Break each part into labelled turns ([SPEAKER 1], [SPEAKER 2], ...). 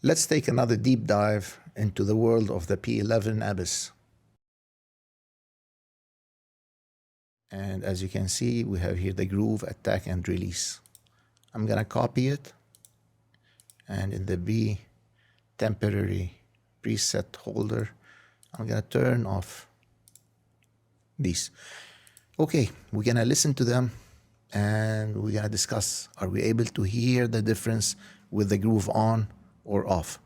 [SPEAKER 1] Let's take another deep dive into the world of the P11 Abyss. And as you can see, we have here the groove, attack, and release. I'm gonna copy it, and in the B temporary preset holder, I'm gonna turn off these. Okay, we're gonna listen to them and we're gonna discuss, are we able to hear the difference with the groove on or off?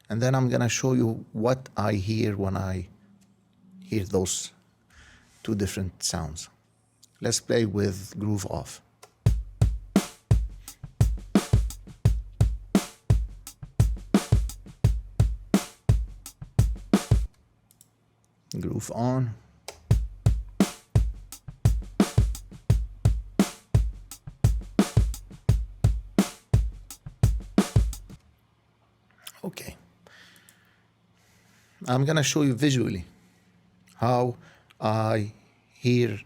[SPEAKER 1] And then I'm gonna show you what I hear when I hear those two different sounds. Let's play with groove off. Groove on. Okay. I'm gonna show you visually how I hear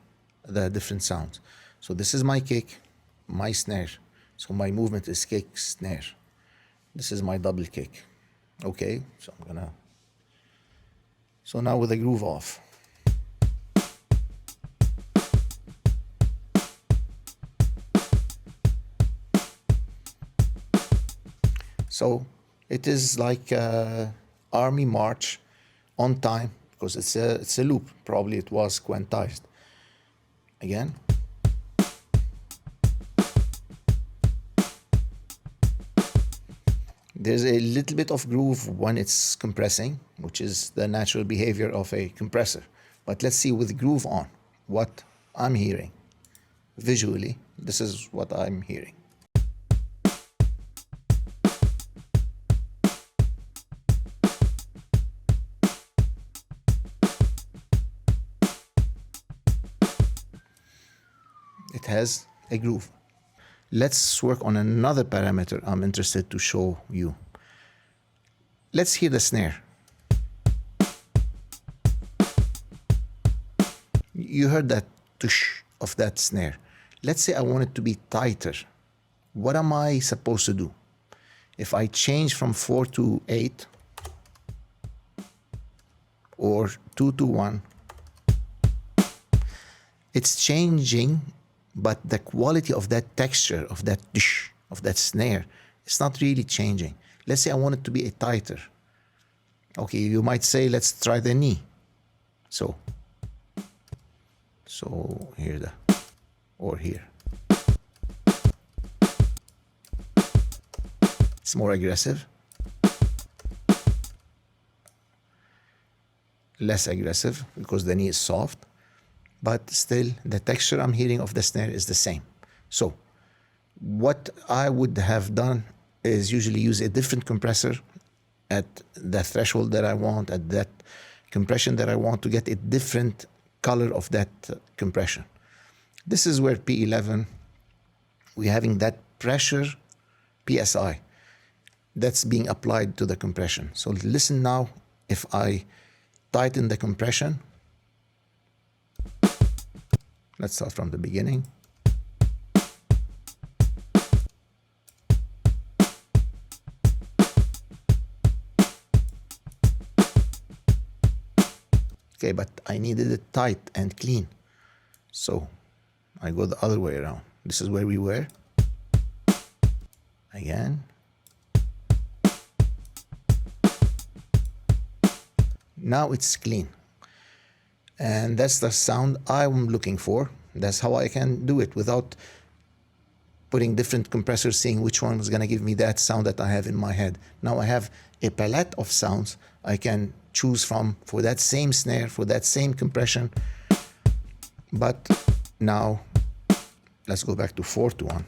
[SPEAKER 1] the different sounds. So this is my kick, my snare. So my movement is kick, snare. This is my double kick. Okay, so now with the groove off. So it is like army march on time, because it's a loop. Probably it was quantized. Again. There's a little bit of groove when it's compressing, which is the natural behavior of a compressor. But let's see with groove on what I'm hearing. Visually, this is what I'm hearing. It has a groove. Let's work on another parameter I'm interested to show you. Let's hear the snare. You heard that tush of that snare. Let's say I want it to be tighter. What am I supposed to do? If I change from 4 to 8 or 2 to 1, it's changing, but the quality of that texture, of that dish, of that snare, it's not really changing. Let's say I want it to be a tighter. Okay, you might say, let's try the knee. So here or here. It's more aggressive. Less aggressive because the knee is soft. But still, the texture I'm hearing of the snare is the same. So what I would have done is usually use a different compressor at the threshold that I want, at that compression that I want, to get a different color of that compression. This is where P11, we're having that pressure PSI that's being applied to the compression. So listen now, if I tighten the compression. Let's start from the beginning. Okay, but I needed it tight and clean. So I go the other way around. This is where we were. Again. Now it's clean. And that's the sound I'm looking for. That's how I can do it without putting different compressors, seeing which one is going to give me that sound that I have in my head. Now I have a palette of sounds I can choose from for that same snare, for that same compression. But now let's go back to 4 to 1.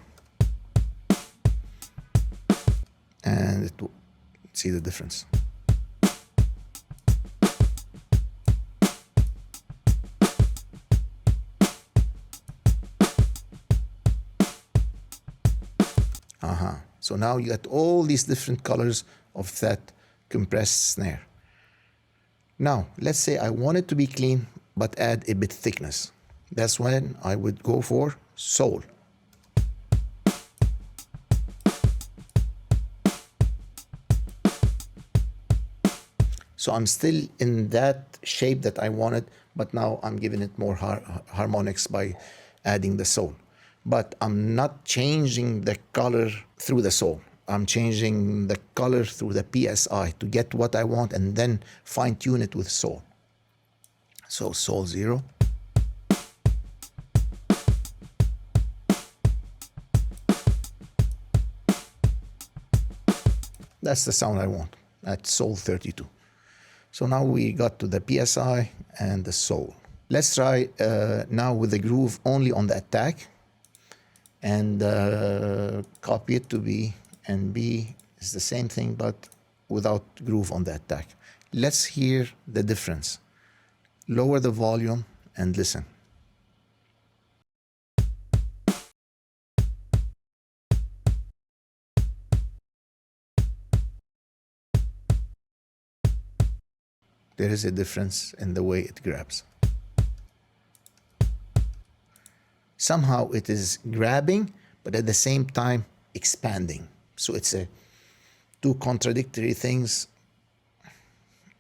[SPEAKER 1] And see the difference. So now you got all these different colors of that compressed snare. Now, let's say I want it to be clean, but add a bit thickness. That's when I would go for soul. So I'm still in that shape that I wanted, but now I'm giving it more harmonics by adding the soul. But I'm not changing the color through the soul. I'm changing the color through the PSI to get what I want and then fine tune it with soul. So soul 0. That's the sound I want at soul 32. So now we got to the PSI and the soul. Let's try now with the groove only on the attack and copy it to B, and B is the same thing but without groove on the attack. Let's hear the difference. Lower the volume and listen. There is a difference in the way it grabs. Somehow it is grabbing, but at the same time expanding. So it's two contradictory things,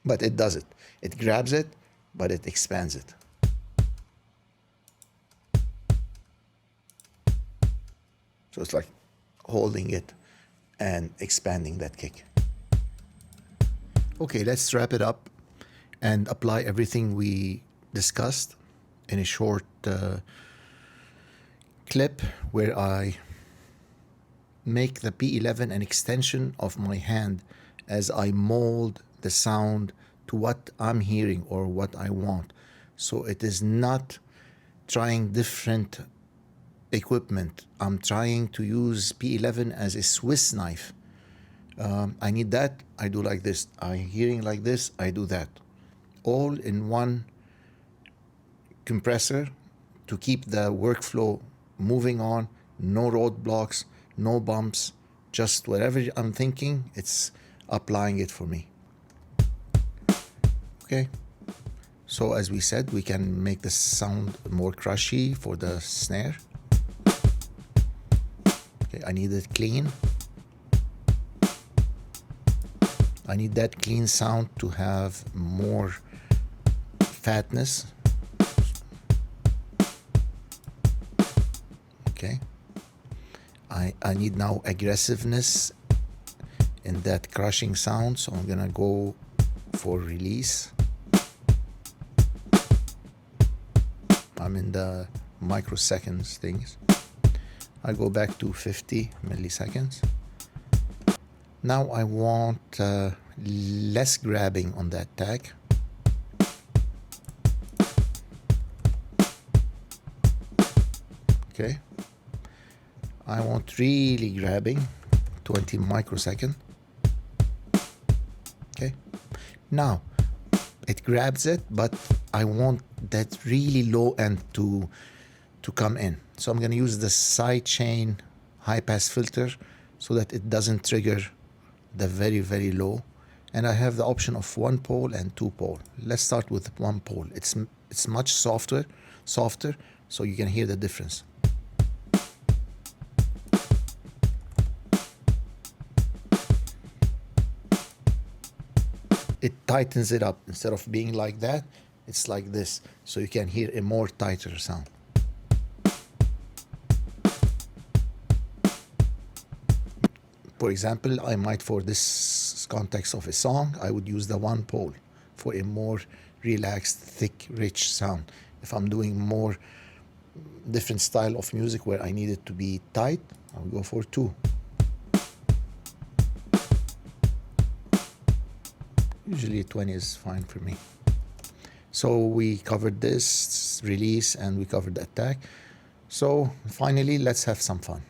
[SPEAKER 1] but it does it. It grabs it, but it expands it. So it's like holding it and expanding that kick. Okay, let's wrap it up and apply everything we discussed in a short clip where I make the P11 an extension of my hand as I mold the sound to what I'm hearing or what I want. So it is not trying different equipment. I'm trying to use P11 as a Swiss knife. I need that, I do like this. I'm hearing like this, I do that. All in one compressor to keep the workflow moving on, no roadblocks, no bumps, just whatever I'm thinking, it's applying it for me. Okay, so as we said, we can make the sound more crushy for the snare. Okay, I need it clean. I need that clean sound to have more fatness. Okay. I need now aggressiveness in that crushing sound, so I'm gonna go for release. I'm in the microseconds things. I go back to 50 milliseconds. Now I want less grabbing on that tag. Okay. I want really grabbing, 20 microsecond. Okay. Now it grabs it, but I want that really low end to come in. So I'm going to use the side chain high pass filter so that it doesn't trigger the very, very low. And I have the option of 1 pole and 2 pole. Let's start with 1 pole. It's much softer, so you can hear the difference. It tightens it up. Instead of being like that, it's like this, so you can hear a more tighter sound. For example, I might, for this context of a song, I would use the 1 pole for a more relaxed, thick, rich sound. If I'm doing more different style of music where I need it to be tight, I'll go for 2. Usually 20 is fine for me. So we covered this release and we covered the attack. So finally, let's have some fun.